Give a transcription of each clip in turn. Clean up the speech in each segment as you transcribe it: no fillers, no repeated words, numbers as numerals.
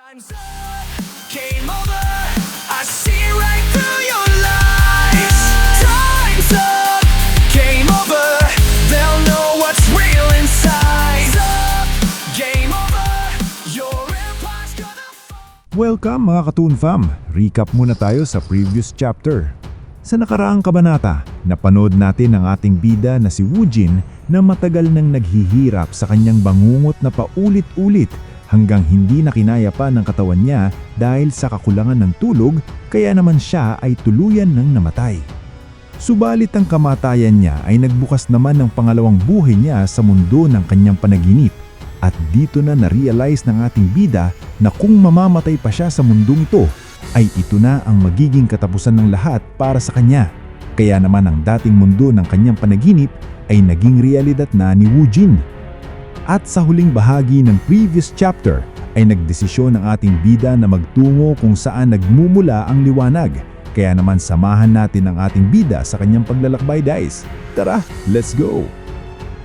Time's up, game over. I see right through your lies. Time's up, game over. They'll know what's real inside. Time's up, game over. Your empire's gonna fall. Welcome mga Katoon Fam! Recap muna tayo sa previous chapter. Sa nakaraang kabanata, napanood natin ang ating bida na si Woojin na matagal nang naghihirap sa kanyang bangungot na paulit-ulit hanggang hindi na kinaya pa ng katawan niya dahil sa kakulangan ng tulog, kaya naman siya ay tuluyan ng namatay. Subalit ang kamatayan niya ay nagbukas naman ng pangalawang buhay niya sa mundo ng kanyang panaginip. At dito na na-realize ng ating bida na kung mamamatay pa siya sa mundong ito, ay ito na ang magiging katapusan ng lahat para sa kanya. Kaya naman ang dating mundo ng kanyang panaginip ay naging realidad na ni Woojin. At sa huling bahagi ng previous chapter ay nagdesisyon ang ating bida na magtungo kung saan nagmumula ang liwanag. Kaya naman samahan natin ang ating bida sa kanyang paglalakbay guys. Tara, let's go!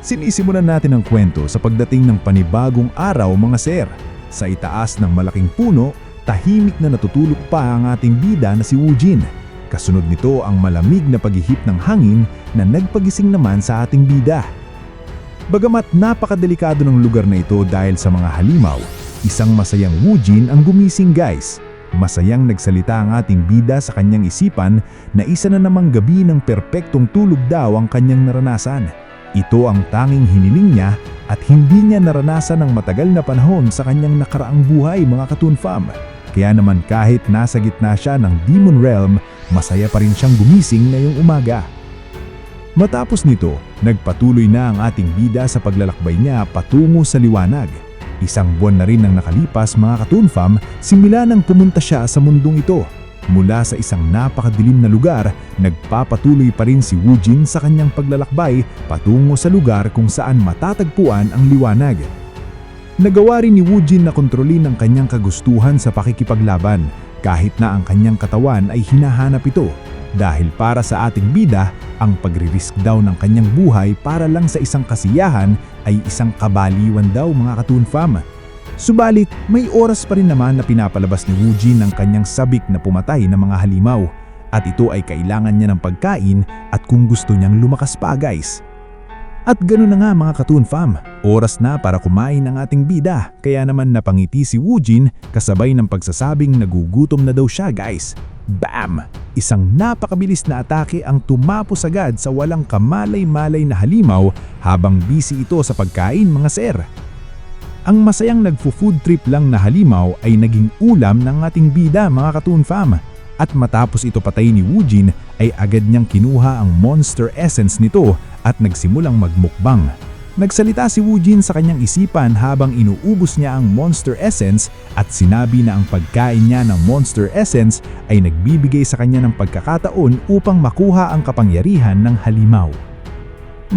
Sinisimulan natin ang kwento sa pagdating ng panibagong araw mga sir. Sa itaas ng malaking puno, tahimik na natutulog pa ang ating bida na si Woojin. Kasunod nito ang malamig na paghihip ng hangin na nagpagising naman sa ating bida. Bagamat napakadelikado ng lugar na ito dahil sa mga halimaw, isang masayang Woojin ang gumising guys. Masayang nagsalita ang ating bida sa kanyang isipan na isa na namang gabi ng perpektong tulog daw ang kanyang naranasan. Ito ang tanging hiniling niya at hindi niya naranasan ng matagal na panahon sa kanyang nakaraang buhay mga Katoon Fam. Kaya naman kahit nasa gitna siya ng Demon Realm, masaya pa rin siyang gumising ngayong umaga. Matapos nito, nagpatuloy na ang ating bida sa paglalakbay niya patungo sa liwanag. Isang buwan na rin ang nakalipas mga Katoon Fam, simula nang pumunta siya sa mundong ito. Mula sa isang napakadilim na lugar, nagpapatuloy pa rin si Woojin sa kanyang paglalakbay patungo sa lugar kung saan matatagpuan ang liwanag. Nagawa rin ni Woojin na kontrolin ang kanyang kagustuhan sa pakikipaglaban kahit na ang kanyang katawan ay hinahanap ito. Dahil para sa ating bida, ang pagre-risk daw ng kanyang buhay para lang sa isang kasiyahan ay isang kabaliwan daw mga Katoon Fam. Subalit, may oras pa rin naman na pinapalabas ni Woojin ang kanyang sabik na pumatay ng mga halimaw. At ito ay kailangan niya ng pagkain at kung gusto niyang lumakas pa guys. At ganoon na nga mga Katoon Fam, oras na para kumain ang ating bida. Kaya naman napangiti si Woojin kasabay ng pagsasabing nagugutom na daw siya guys. Bam! Isang napakabilis na atake ang tumapos agad sa walang kamalay-malay na halimaw habang busy ito sa pagkain mga sir. Ang masayang nagfo-food trip lang na halimaw ay naging ulam ng ating bida mga Katoon Fam. At matapos ito patayin ni Woojin ay agad niyang kinuha ang monster essence nito at nagsimulang magmukbang. Nagsalita si Woojin sa kanyang isipan habang inuubos niya ang monster essence at sinabi na ang pagkain niya ng monster essence ay nagbibigay sa kanya ng pagkakataon upang makuha ang kapangyarihan ng halimaw.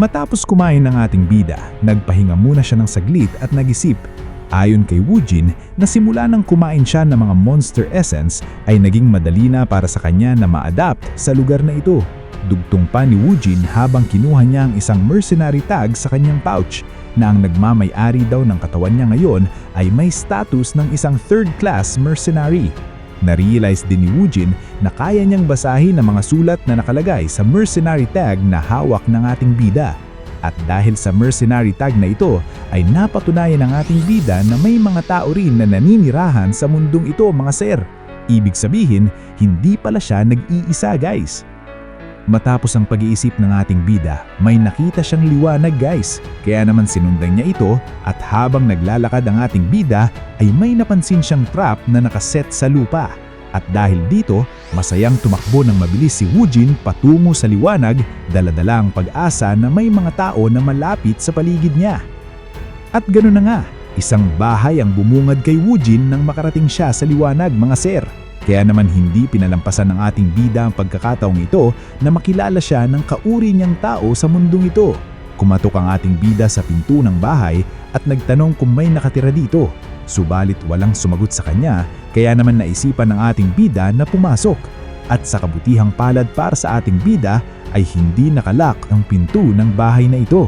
Matapos kumain ng ating bida, nagpahinga muna siya ng saglit at nag-isip. Ayon kay Woojin, na simula nang kumain siya ng mga monster essence ay naging madali na para sa kanya na ma-adapt sa lugar na ito. Dugtong pa ni Woojin habang kinuha niya ang isang mercenary tag sa kanyang pouch na ang nagmamay-ari daw ng katawan niya ngayon ay may status ng isang third-class mercenary. Na-realize din ni Woojin na kaya niyang basahin ang mga sulat na nakalagay sa mercenary tag na hawak ng ating bida. At dahil sa mercenary tag na ito ay napatunayan ng ating bida na may mga tao rin na naninirahan sa mundong ito mga sir. Ibig sabihin, hindi pala siya nag-iisa guys. Matapos ang pag-iisip ng ating bida, may nakita siyang liwanag guys. Kaya naman sinundan niya ito at habang naglalakad ang ating bida ay may napansin siyang trap na nakaset sa lupa. At dahil dito, masayang tumakbo ng mabilis si Woojin patungo sa liwanag, dala-dala ang pag-asa na may mga tao na malapit sa paligid niya. At ganoon na nga, isang bahay ang bumungad kay Woojin nang makarating siya sa liwanag mga sir. Kaya naman hindi pinalampasan ng ating bida ang pagkakataong ito na makilala siya ng kauri niyang tao sa mundong ito. Kumatok ang ating bida sa pinto ng bahay at nagtanong kung may nakatira dito. Subalit walang sumagot sa kanya, kaya naman naisipan ng ating bida na pumasok. At sa kabutihang palad para sa ating bida ay hindi nakalak ang pinto ng bahay na ito.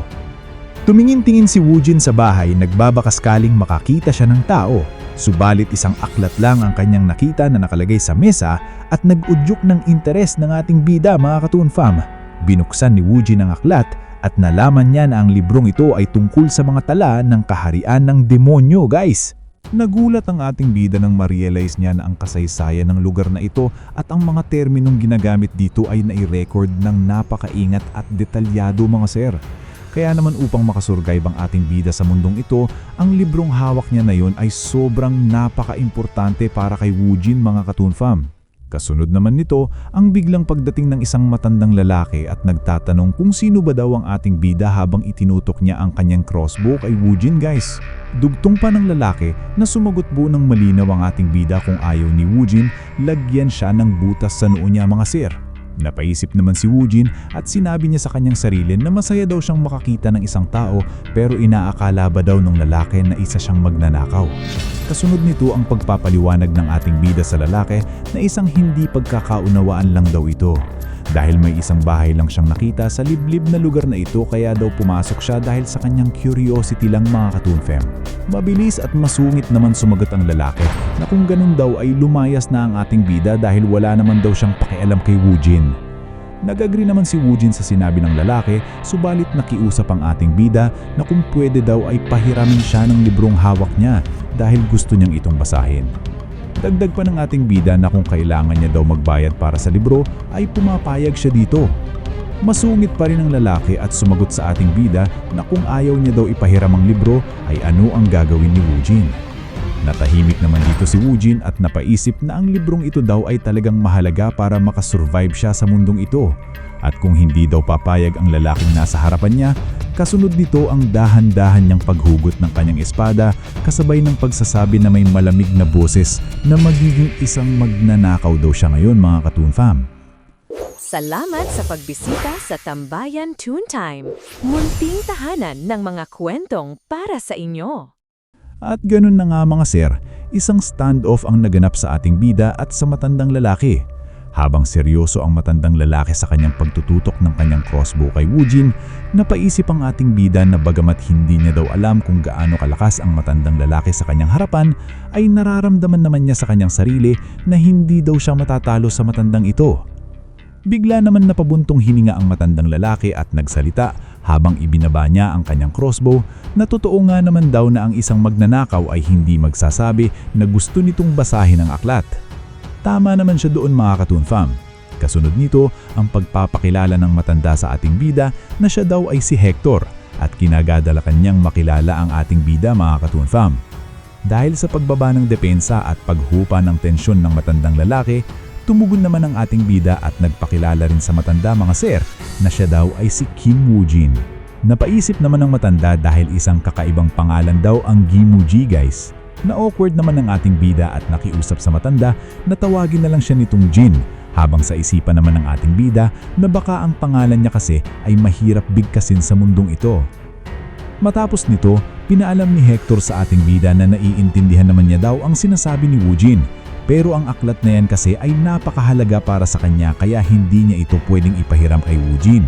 Tumingin-tingin si Woojin sa bahay, nagbabakaskaling makakita siya ng tao. Subalit isang aklat lang ang kanyang nakita na nakalagay sa mesa at nag-udyok ng interes ng ating bida, mga Katoon Fam. Binuksan ni Woojin ang aklat at nalaman niya na ang librong ito ay tungkol sa mga tala ng kaharian ng demonyo, guys. Nagulat ang ating bida nang ma-realize niya na ang kasaysayan ng lugar na ito at ang mga terminong ginagamit dito ay nai-record ng napakaingat at detalyado, mga sir. Kaya naman upang makasurvive ang ating bida sa mundong ito, ang librong hawak niya na yon ay sobrang napaka-importante para kay Woojin, mga Katoon Fam. Kasunod naman nito, ang biglang pagdating ng isang matandang lalaki at nagtatanong kung sino ba daw ang ating bida habang itinutok niya ang kanyang crossbow kay Woojin, guys. Dugtong pa ng lalaki na sumagot buo ng malinaw ang ating bida kung ayaw ni Woojin, lagyan siya ng butas sa noo niya, mga sir. Napaisip naman si Woojin at sinabi niya sa kanyang sarili na masaya daw siyang makakita ng isang tao pero inaakala ba daw ng lalaki na isa siyang magnanakaw. Kasunod nito ang pagpapaliwanag ng ating bida sa lalaki na isang hindi pagkakaunawaan lang daw ito. Dahil may isang bahay lang siyang nakita sa liblib na lugar na ito kaya daw pumasok siya dahil sa kanyang curiosity lang, mga Katoon Fam. Mabilis at masungit naman sumagot ang lalaki na kung ganun daw ay lumayas na ang ating bida dahil wala naman daw siyang pakialam kay Woojin. Nag-agree naman si Woojin sa sinabi ng lalaki, subalit nakiusap ang ating bida na kung pwede daw ay pahiramin siya ng librong hawak niya dahil gusto niyang itong basahin. Dagdag pa ng ating bida na kung kailangan niya daw magbayad para sa libro ay pumapayag siya dito. Masungit pa rin ang lalaki at sumagot sa ating bida na kung ayaw niya daw ipahiram ang libro ay ano ang gagawin ni Woojin. Natahimik naman dito si Woojin at napaisip na ang librong ito daw ay talagang mahalaga para makasurvive siya sa mundong ito. At kung hindi daw papayag ang lalaking nasa harapan niya, kasunod nito ang dahan-dahan niyang paghugot ng kanyang espada kasabay ng pagsasabi na may malamig na boses na magiging isang magnanakaw daw siya ngayon, mga Katoon Fam. Salamat sa pagbisita sa Tambayan Toontime, munting tahanan ng mga kwentong para sa inyo. At ganun na nga, mga sir, isang standoff ang naganap sa ating bida at sa matandang lalaki. Habang seryoso ang matandang lalaki sa kanyang pagtututok ng kanyang crossbow kay Woojin, napaisip ang ating bida na bagamat hindi niya daw alam kung gaano kalakas ang matandang lalaki sa kanyang harapan, ay nararamdaman naman niya sa kanyang sarili na hindi daw siya matatalo sa matandang ito. Bigla naman napabuntong hininga ang matandang lalaki at nagsalita habang ibinaba niya ang kanyang crossbow na totoo nga naman daw na ang isang magnanakaw ay hindi magsasabi na gusto nitong basahin ang aklat. Tama naman siya doon, mga Katoon Fam. Kasunod nito ang pagpapakilala ng matanda sa ating bida na siya daw ay si Hector at kinagadalakan niyang makilala ang ating bida, mga Katoon Fam. Dahil sa pagbaba ng depensa at paghupa ng tensyon ng matandang lalaki, tumugon naman ang ating bida at nagpakilala rin sa matanda, mga sir, na siya daw ay si Kim Woojin. Napaisip naman ng matanda dahil isang kakaibang pangalan daw ang Gimuji, guys. Na-awkward naman ng ating bida at nakiusap sa matanda na tawagin na lang siya nitong Jin, habang sa isipan naman ng ating bida na baka ang pangalan niya kasi ay mahirap bigkasin sa mundong ito. Matapos nito, pinaalam ni Hector sa ating bida na naiintindihan naman niya daw ang sinasabi ni Woojin, pero ang aklat na yan kasi ay napakahalaga para sa kanya kaya hindi niya ito pwedeng ipahiram kay Woojin.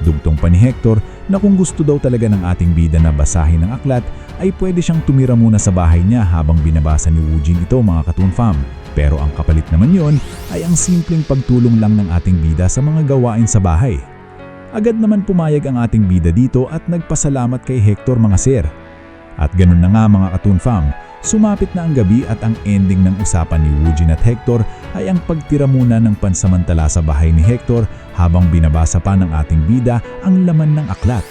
Dugtong pa ni Hector na kung gusto daw talaga ng ating bida na basahin ang aklat, ay pwede siyang tumira muna sa bahay niya habang binabasa ni Woojin ito, mga Katoon Fam. Pero ang kapalit naman yon ay ang simpleng pagtulong lang ng ating bida sa mga gawain sa bahay. Agad naman pumayag ang ating bida dito at nagpasalamat kay Hector, mga sir. At ganun na nga, mga Katoon Fam, sumapit na ang gabi at ang ending ng usapan ni Woojin at Hector ay ang pagtira muna ng pansamantala sa bahay ni Hector habang binabasa pa ng ating bida ang laman ng aklat.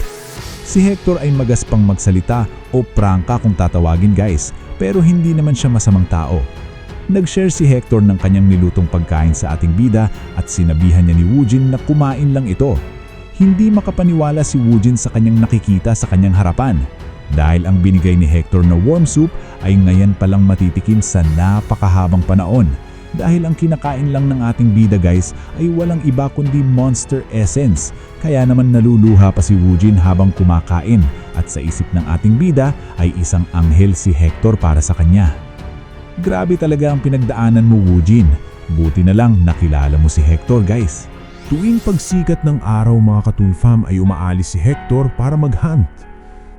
Si Hector ay magaspang magsalita o prangka kung tatawagin, guys, pero hindi naman siya masamang tao. Nag-share si Hector ng kanyang nilutong pagkain sa ating bida at sinabihan niya ni Woojin na kumain lang ito. Hindi makapaniwala si Woojin sa kanyang nakikita sa kanyang harapan. Dahil ang binigay ni Hector na warm soup ay ngayon palang matitikim sa napakahabang panahon. Dahil ang kinakain lang ng ating bida, guys, ay walang iba kundi Monster Essence. Kaya naman naluluha pa si Woojin habang kumakain at sa isip ng ating bida ay isang anghel si Hector para sa kanya. Grabe talaga ang pinagdaanan mo, Woojin. Buti na lang nakilala mo si Hector, guys. Tuwing pagsikat ng araw, mga Katoon Fam, ay umaalis si Hector para mag-hunt.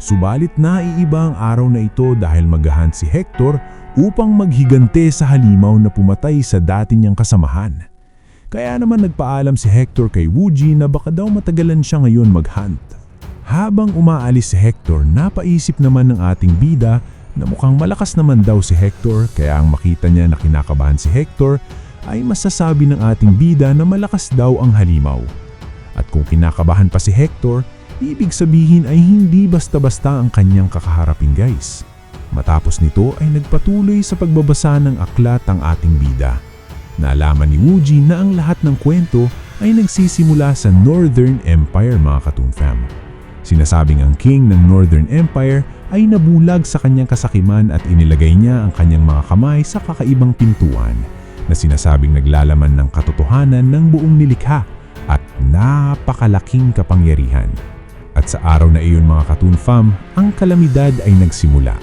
Subalit naiiba ang araw na ito dahil maghahan si Hector upang maghigante sa halimaw na pumatay sa dati niyang kasamahan. Kaya naman nagpaalam si Hector kay Wujin na baka daw matagalan siya ngayon maghunt. Habang umaalis si Hector, napaisip naman ng ating bida na mukhang malakas naman daw si Hector, kaya ang makita niya na kinakabahan si Hector ay masasabi ng ating bida na malakas daw ang halimaw. At kung kinakabahan pa si Hector, ibig sabihin ay hindi basta-basta ang kanyang kakaharapin guys. Matapos nito ay nagpatuloy sa pagbabasa ng aklat ang ating bida. Naalaman ni Wujin na ang lahat ng kwento ay nagsisimula sa Northern Empire mga Katoon Fam. Sinasabing ang king ng Northern Empire ay nabulag sa kanyang kasakiman at inilagay niya ang kanyang mga kamay sa kakaibang pintuan na sinasabing naglalaman ng katotohanan ng buong nilikha at napakalaking kapangyarihan. At sa araw na iyon mga Katoon Fam, ang kalamidad ay nagsimula.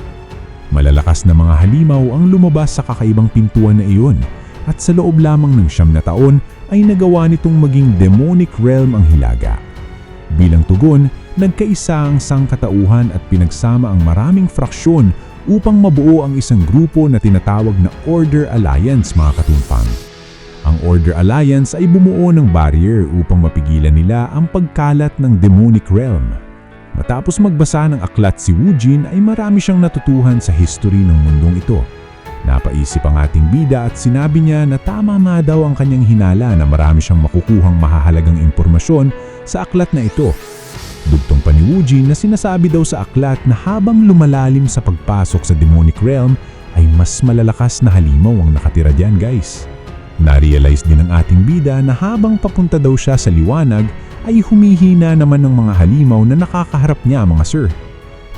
Malalakas na mga halimaw ang lumabas sa kakaibang pintuan na iyon at sa loob lamang ng 9 na taon ay nagawa nitong maging demonic realm ang Hilaga. Bilang tugon, nagkaisa ang sangkatauhan at pinagsama ang maraming fraksyon upang mabuo ang isang grupo na tinatawag na Order Alliance mga Katoon Fam. Ang Order Alliance ay bumuo ng barrier upang mapigilan nila ang pagkalat ng demonic realm. Matapos magbasa ng aklat si Wujin ay marami siyang natutuhan sa history ng mundong ito. Napaisip ang ating bida at sinabi niya na tama nga daw ang kanyang hinala na marami siyang makukuhang mahahalagang impormasyon sa aklat na ito. Dugtong pa ni Wujin na sinasabi daw sa aklat na habang lumalalim sa pagpasok sa demonic realm ay mas malalakas na halimaw ang nakatira diyan guys. Na-realize din ng ating bida na habang papunta daw siya sa liwanag ay humihina naman ng mga halimaw na nakakaharap niya mga sir.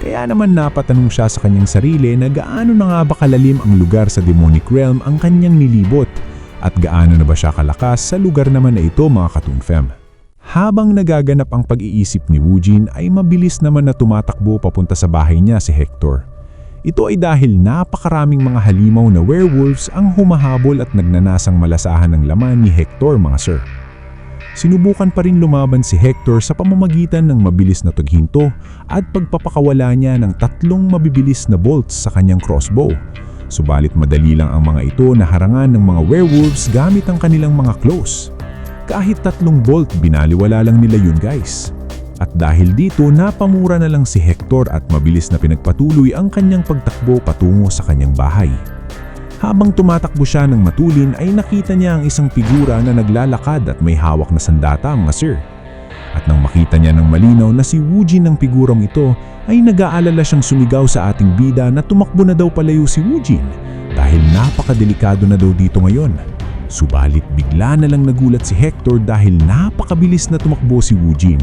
Kaya naman napatanong siya sa kanyang sarili na gaano na nga ba kalalim ang lugar sa demonic realm ang kanyang nilibot at gaano na ba siya kalakas sa lugar naman na ito mga Katoon Fam. Habang nagaganap ang pag-iisip ni Wujin ay mabilis naman na tumatakbo papunta sa bahay niya si Hector. Ito ay dahil napakaraming mga halimaw na werewolves ang humahabol at nagnanasang malasahan ng laman ni Hector mga sir. Sinubukan pa rin lumaban si Hector sa pamamagitan ng mabilis na tughinto at pagpapakawala niya ng 3 mabibilis na bolts sa kanyang crossbow. Subalit madali lang ang mga ito na harangan ng mga werewolves gamit ang kanilang mga claws. Kahit 3 bolt binaliwala lang nila yun guys. At dahil dito napamura na lang si Hector at mabilis na pinagpatuloy ang kanyang pagtakbo patungo sa kanyang bahay. Habang tumatakbo siya ng matulin ay nakita niya ang isang figura na naglalakad at may hawak na sandata mga sir. At nang makita niya ng malinaw na si Wujin ng figurang ito ay nag-aalala siyang sumigaw sa ating bida na tumakbo na daw palayo si Wujin dahil napakadelikado na daw dito ngayon. Subalit bigla na lang nagulat si Hector dahil napakabilis na tumakbo si Wujin.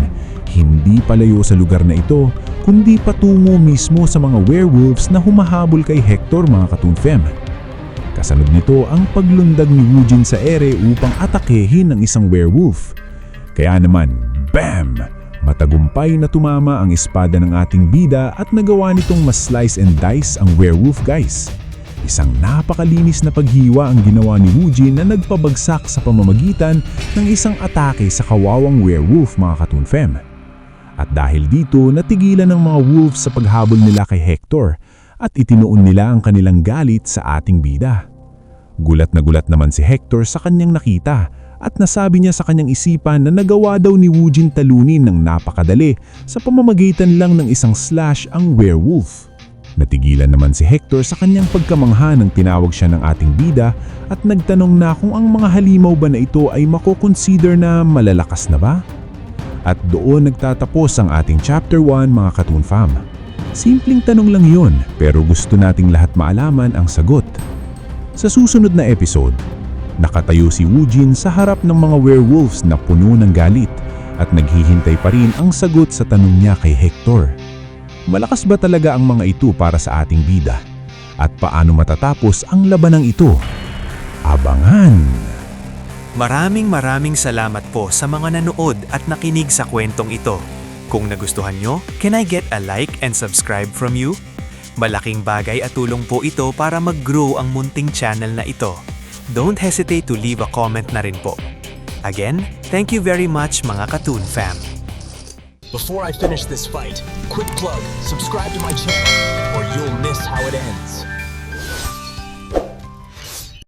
Hindi palayo sa lugar na ito kundi patungo mismo sa mga werewolves na humahabol kay Hector mga Katoon Fam. Kasunod nito ang paglundag ni Wujin sa ere upang atakehin ang isang werewolf. Kaya naman, BAM! Matagumpay na tumama ang espada ng ating bida at nagawa nitong mas slice and dice ang werewolf guys. Isang napakalinis na paghiwa ang ginawa ni Wujin na nagpabagsak sa pamamagitan ng isang atake sa kawawang werewolf mga Katoon Fam. At dahil dito, natigilan ng mga wolves sa paghabol nila kay Hector at itinuon nila ang kanilang galit sa ating bida. Gulat na gulat naman si Hector sa kanyang nakita at nasabi niya sa kanyang isipan na nagawa daw ni Wujin talunin ng napakadali sa pamamagitan lang ng isang slash ang werewolf. Natigilan naman si Hector sa kanyang pagkamangha nang tinawag siya ng ating bida at nagtanong na kung ang mga halimaw ba na ito ay makoconsider na malalakas na ba? At doon nagtatapos ang ating Chapter 1 mga Katoon Fam. Simpleng tanong lang yun, pero gusto nating lahat maalaman ang sagot. Sa susunod na episode, nakatayo si Wujin sa harap ng mga werewolves na puno ng galit at naghihintay pa rin ang sagot sa tanong niya kay Hector. Malakas ba talaga ang mga ito para sa ating bida? At paano matatapos ang labanang ito? Abangan! Maraming salamat po sa mga nanood at nakinig sa kwentong ito. Kung nagustuhan nyo, can I get a like and subscribe from you? Malaking bagay at tulong po ito para mag-grow ang munting channel na ito. Don't hesitate to leave a comment na rin po. Again, thank you very much mga Katoon Fam. Before I finish this fight, quick plug, subscribe to my channel, or you'll miss how it ends.